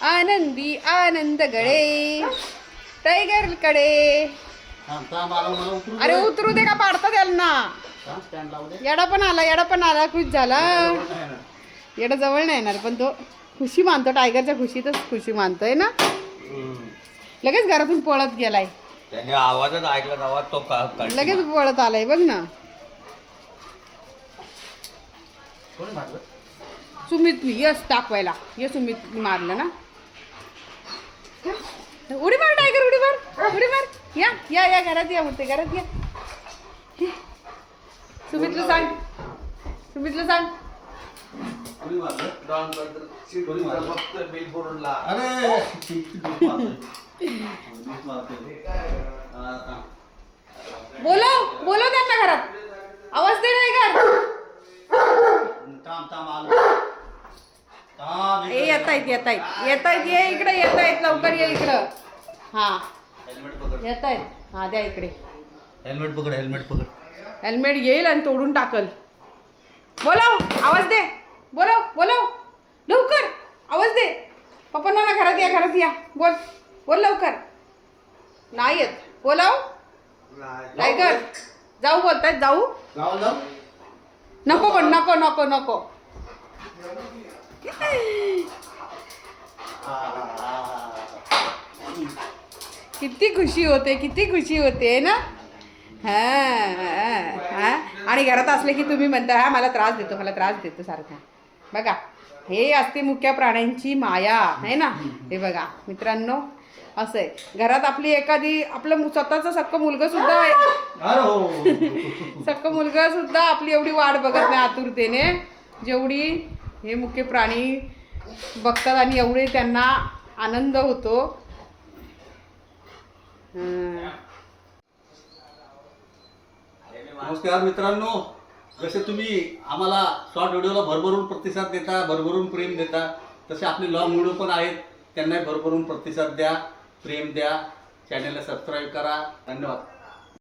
आनंदी आनंद गळे टायगर कडे. अरे उतरू दे का पाडता त्यांना. येडा पण आला खुश झाला. येडा जवळ नाही येणार पण तो खुशी मानतो, टायगरच्या खुशीतच खुशी मानतोय ना. लगेच घरातून पळत गेलाय, त्याने आवाजच ऐकला आवाज तो लगेच पळत आलाय बघ ना. सुमित यस टाकवायला, ये सुमित मारलं ना. उडी मार टायगर, उडी मार, उडी मार. या या या घरात या, म्हणते घरात या. सुमितला सांग, सुमितला सांग. बोलव बोलव त्यांना घरात, आवाज दे टायगर. येतायत ये इकडे, येतायत लवकर ये इकडं. हा येतायत, हा द्या इकडे. हेल्मेट पकड, हेल्मेट पकड. हेल्मेट येईल आणि तोडून टाकल. बोलव, आवाज दे, बोलव बोलव लवकर, आवाज दे. पप्पांना ना घरात या, घरात या. बोल बोल लवकर. नाही येत, बोलव. टायगर जाऊ बोलतायत, जाऊ नको पण, नको नको नको. किती खुशी होते, किती खुशी होते ना. हा हा. आणि घरात असले की तुम्ही म्हणता हा मला त्रास देतो, मला त्रास देतो सारखा. बघा हे असते मुक्या प्राण्यांची माया आहे ना. हे बघा मित्रांनो, असं आहे. घरात आपली एखादी, आपलं स्वतःचं सक्क मुलगा सुद्धा आहे, सक्क मुलगा सुद्धा आपली एवढी वाट बघत नाही आतुरतेने, जेवढी हे मुख्य प्राणी बघतात आणि एवढे त्यांना आनंद होतो. नमस्कार मित्रांनो, जसे तुम्ही आम्हाला शॉर्ट व्हिडिओला भरभरून प्रतिसाद देता, भरभरून प्रेम देता, तसे आपले लॉंग व्हिडिओ पण आहेत, त्यांनाही भरभरून प्रतिसाद द्या, प्रेम द्या. चॅनलला सबस्क्राईब करा. धन्यवाद.